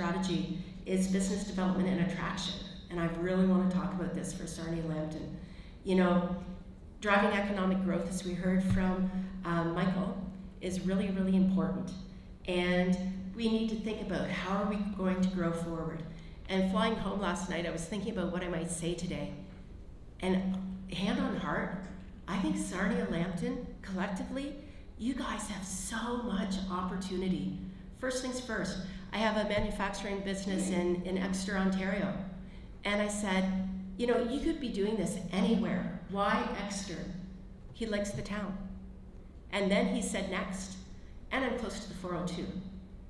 strategy is business development and attraction. And I really want to talk about this for Sarnia-Lambton. You know, driving economic growth, as we heard from Michael, is really, really important. And we need to think about how are we going to grow forward. And flying home last night, I was thinking about what I might say today. And hand on heart, I think Sarnia-Lambton, collectively, you guys have so much opportunity. First things first, I have a manufacturing business in Exeter, Ontario. And I said, you know, you could be doing this anywhere. Why Exeter? He likes the town. And then he said next, and I'm close to the 402.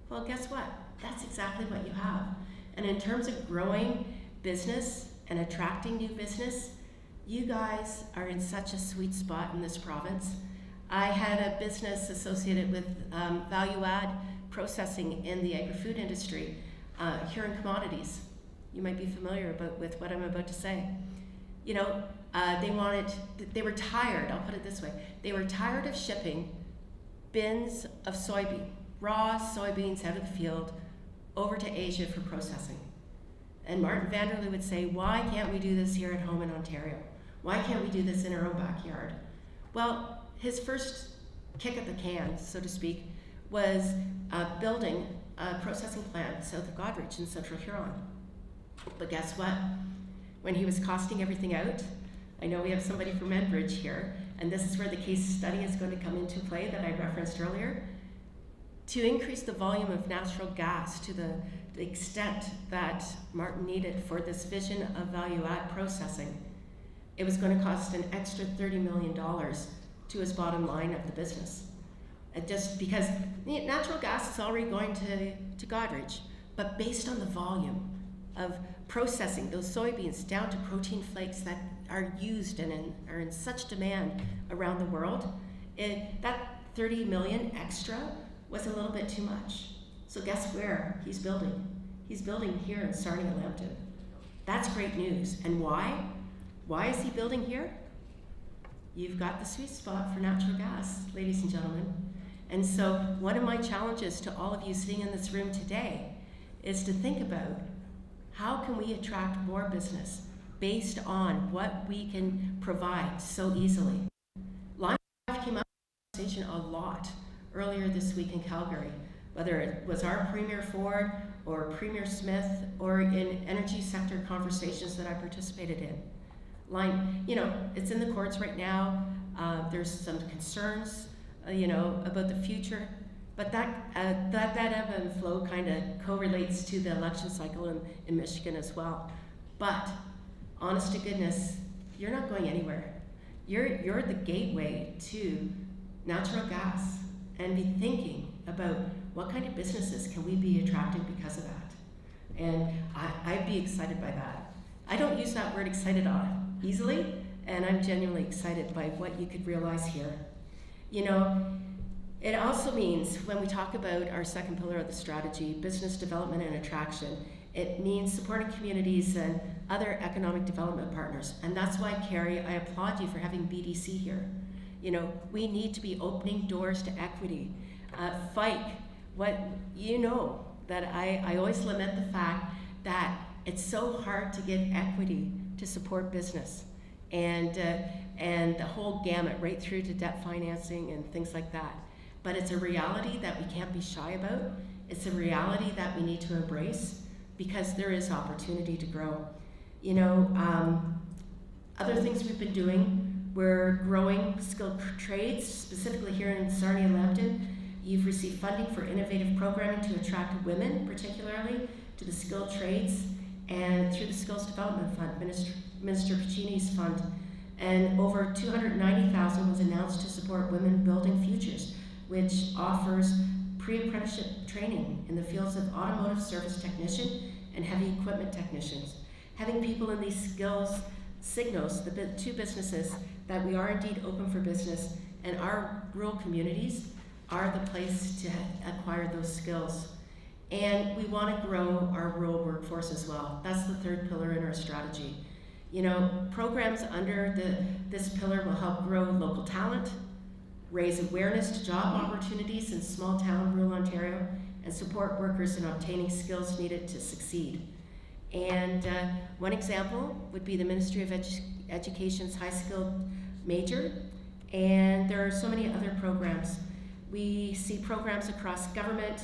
Well, guess what? That's exactly what you have. And in terms of growing business and attracting new business, you guys are in such a sweet spot in this province. I had a business associated with value-add processing in the agri-food industry here in commodities. You might be familiar with what I'm about to say. You know, they were tired, I'll put it this way, they were tired of shipping bins of soybean, raw soybeans out of the field over to Asia for processing. And Martin Vanderloo would say, why can't we do this here at home in Ontario? Why can't we do this in our own backyard? Well, his first kick at the can, so to speak, was building a processing plant south of Godrich in Central Huron. But guess what? When he was costing everything out, I know we have somebody from Enbridge here, and this is where the case study is going to come into play that I referenced earlier. To increase the volume of natural gas to the extent that Martin needed for this vision of value-add processing, it was going to cost an extra $30 million to his bottom line of the business. Just because natural gas is already going to Godrich, but based on the volume of processing those soybeans down to protein flakes that are used and are in such demand around the world, that 30 million extra was a little bit too much. So guess where he's building? He's building here in Sarnia-Lambton. That's great news. And why? Why is he building here? You've got the sweet spot for natural gas, ladies and gentlemen. And so one of my challenges to all of you sitting in this room today is to think about how can we attract more business based on what we can provide so easily. Live came up in conversation a lot earlier this week in Calgary, whether it was our Premier Ford or Premier Smith or in energy sector conversations that I participated in. It's in the courts right now. There's some concerns, about the future, but that ebb and flow kind of correlates to the election cycle in Michigan as well. But honest to goodness, you're not going anywhere. You're the gateway to natural gas, and be thinking about what kind of businesses can we be attracting because of that. And I'd be excited by that. I don't use that word excited on easily, and I'm genuinely excited by what you could realize here. It also means when we talk about our second pillar of the strategy, business development and attraction, it means supporting communities and other economic development partners. And that's why, Carrie, I applaud you for having BDC here. We need to be opening doors to equity. Fike, that I always lament the fact that it's so hard to get equity to support business. And the whole gamut right through to debt financing and things like that. But it's a reality that we can't be shy about. It's a reality that we need to embrace because there is opportunity to grow. Other things we've been doing, we're growing skilled trades, specifically here in Sarnia-Lambton. You've received funding for innovative programming to attract women, particularly to the skilled trades, and through the Skills Development Fund, Minister Piccini's fund. And over $290,000 was announced to support Women Building Futures, which offers pre-apprenticeship training in the fields of automotive service technician and heavy equipment technicians. Having people in these skills signals the two businesses that we are indeed open for business, and our rural communities are the place to acquire those skills. And we want to grow our rural workforce as well. That's the third pillar in our strategy. Programs under this pillar will help grow local talent, raise awareness to job opportunities in small town rural Ontario, and support workers in obtaining skills needed to succeed. And one example would be the Ministry of Education's high skilled major, and there are so many other programs. We see programs across government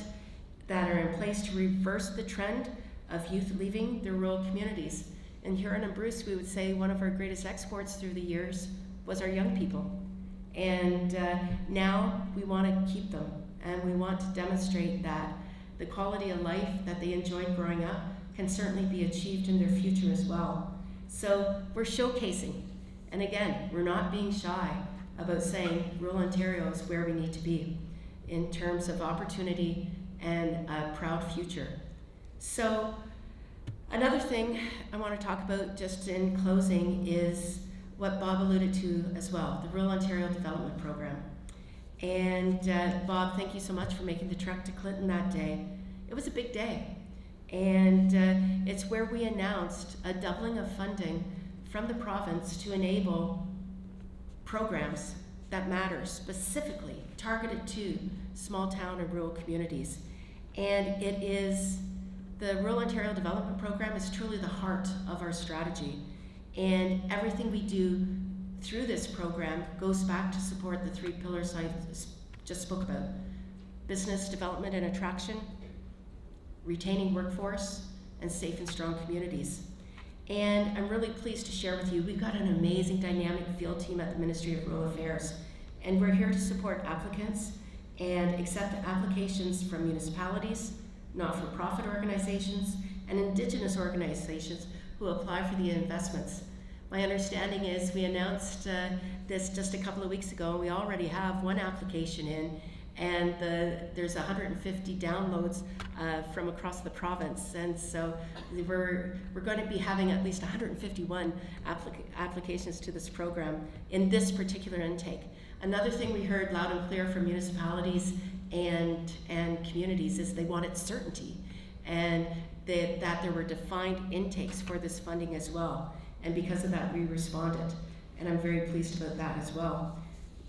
that are in place to reverse the trend of youth leaving their rural communities. In Huron and Bruce, we would say one of our greatest exports through the years was our young people. And now we want to keep them, and we want to demonstrate that the quality of life that they enjoyed growing up can certainly be achieved in their future as well. So we're showcasing, and again, we're not being shy about saying rural Ontario is where we need to be in terms of opportunity and a proud future. So another thing I want to talk about just in closing is what Bob alluded to as well, the Rural Ontario Development Program. And Bob, thank you so much for making the trek to Clinton that day. It was a big day. And it's where we announced a doubling of funding from the province to enable programs that matter, specifically targeted to small town and rural communities. And it is, the Rural Ontario Development Program is truly the heart of our strategy. And everything we do through this program goes back to support the three pillars I just spoke about: business development and attraction, retaining workforce, and safe and strong communities. And I'm really pleased to share with you, we've got an amazing dynamic field team at the Ministry of Rural Affairs, and we're here to support applicants and accept applications from municipalities, not-for-profit organizations, and Indigenous organizations who apply for the investments. My understanding is we announced this just a couple of weeks ago, and we already have one application in, and there's 150 downloads from across the province, and so we're going to be having at least 151 applications to this program in this particular intake. Another thing we heard loud and clear from municipalities and communities is they wanted certainty, and that there were defined intakes for this funding as well. And because of that, we responded, and I'm very pleased about that as well.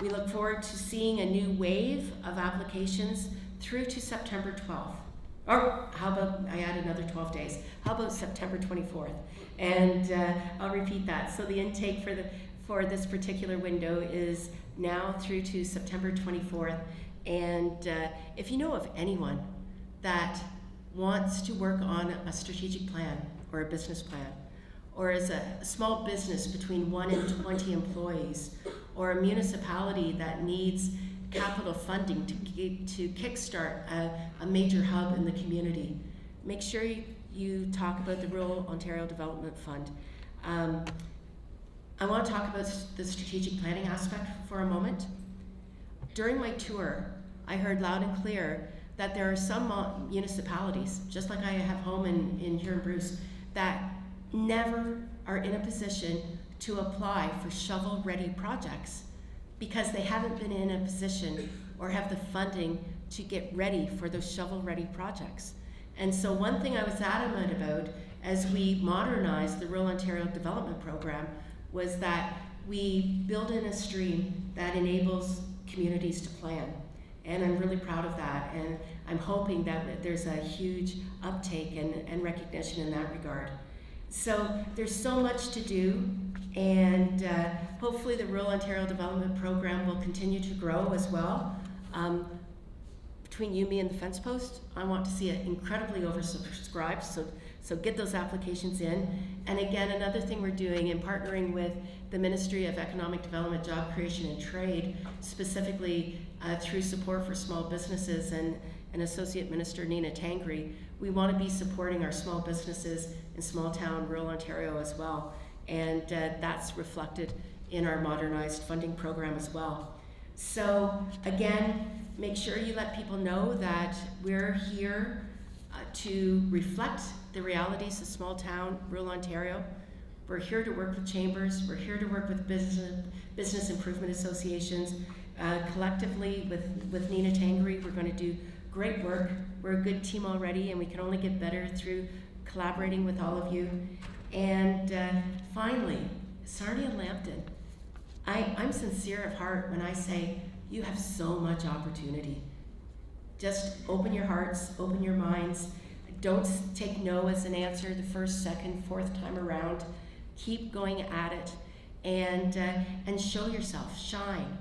We look forward to seeing a new wave of applications through to September 12th. Or how about, I add another 12 days. How about September 24th? And I'll repeat that. So the intake for this particular window is now through to September 24th. And if you know of anyone that wants to work on a strategic plan or a business plan, or as a small business between 1 and 20 employees, or a municipality that needs capital funding to kickstart a major hub in the community, make sure you talk about the Rural Ontario Development Fund. I want to talk about the strategic planning aspect for a moment. During my tour, I heard loud and clear that there are some municipalities, just like I have home in Huron Bruce, that never are in a position to apply for shovel-ready projects because they haven't been in a position or have the funding to get ready for those shovel-ready projects. And so one thing I was adamant about as we modernized the Rural Ontario Development Program was that we build in a stream that enables communities to plan. And I'm really proud of that, and I'm hoping that there's a huge uptake and recognition in that regard. So there's so much to do, and hopefully the Rural Ontario Development Program will continue to grow as well. Between you, me, and the fence post, I want to see it incredibly oversubscribed, so get those applications in. And again, another thing we're doing in partnering with the Ministry of Economic Development, Job Creation and Trade, specifically through support for small businesses and Associate Minister Nina Tangri, we want to be supporting our small businesses in small town rural Ontario as well. And that's reflected in our modernized funding program as well. So again, make sure you let people know that we're here to reflect the realities of small town rural Ontario. We're here to work with chambers, we're here to work with business improvement associations. Collectively with Nina Tangri, we're going to do great work. We're a good team already, and we can only get better through collaborating with all of you. And finally, Sarnia-Lambton. I'm sincere of heart when I say you have so much opportunity. Just open your hearts, open your minds. Don't take no as an answer the first, second, fourth time around. Keep going at it, and show yourself, shine.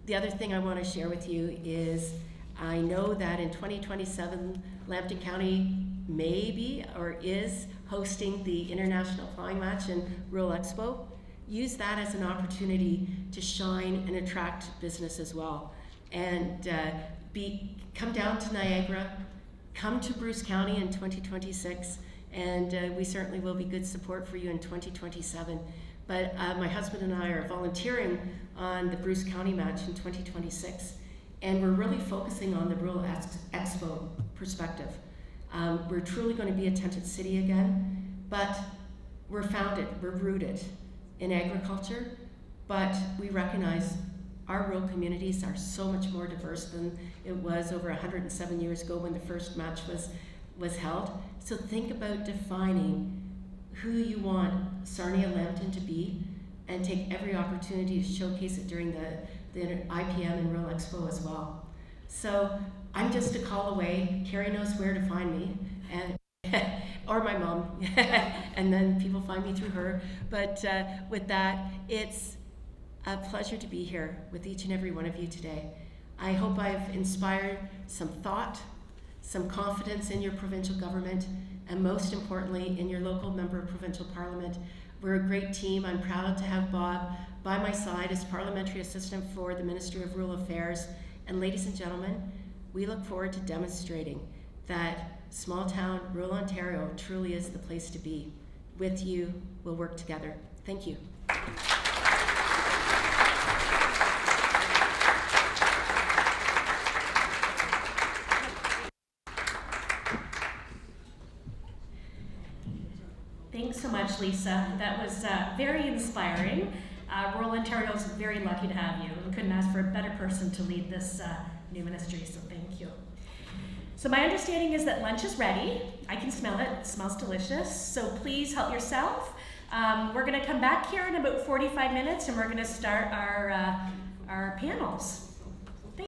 The other thing I want to share with you is I know that in 2027, Lambton County may be or is hosting the International Flying Match and Rural Expo. Use that as an opportunity to shine and attract business as well. And come down to Niagara, come to Bruce County in 2026, and we certainly will be good support for you in 2027. But my husband and I are volunteering on the Bruce County match in 2026, and we're really focusing on the Rural Expo perspective. We're truly going to be a tented city again, but we're rooted in agriculture, but we recognize our rural communities are so much more diverse than it was over 107 years ago when the first match was held. So think about defining who you want Sarnia-Lambton to be, and take every opportunity to showcase it during the IPM and Rural Expo as well. So I'm just a call away. Carrie knows where to find me, and or my mom, and then people find me through her. But with that, it's a pleasure to be here with each and every one of you today. I hope I've inspired some thought, some confidence in your provincial government, and most importantly, in your local member of provincial parliament. We're a great team. I'm proud to have Bob by my side as Parliamentary Assistant for the Ministry of Rural Affairs. And ladies and gentlemen, we look forward to demonstrating that small town, rural Ontario truly is the place to be. With you, we'll work together. Thank you. Thanks so much, Lisa. That was very inspiring. Rural Ontario is very lucky to have you. We couldn't ask for a better person to lead this new ministry, so thank you. So my understanding is that lunch is ready. I can smell it. It smells delicious. So please help yourself. We're going to come back here in about 45 minutes, and we're going to start our panels.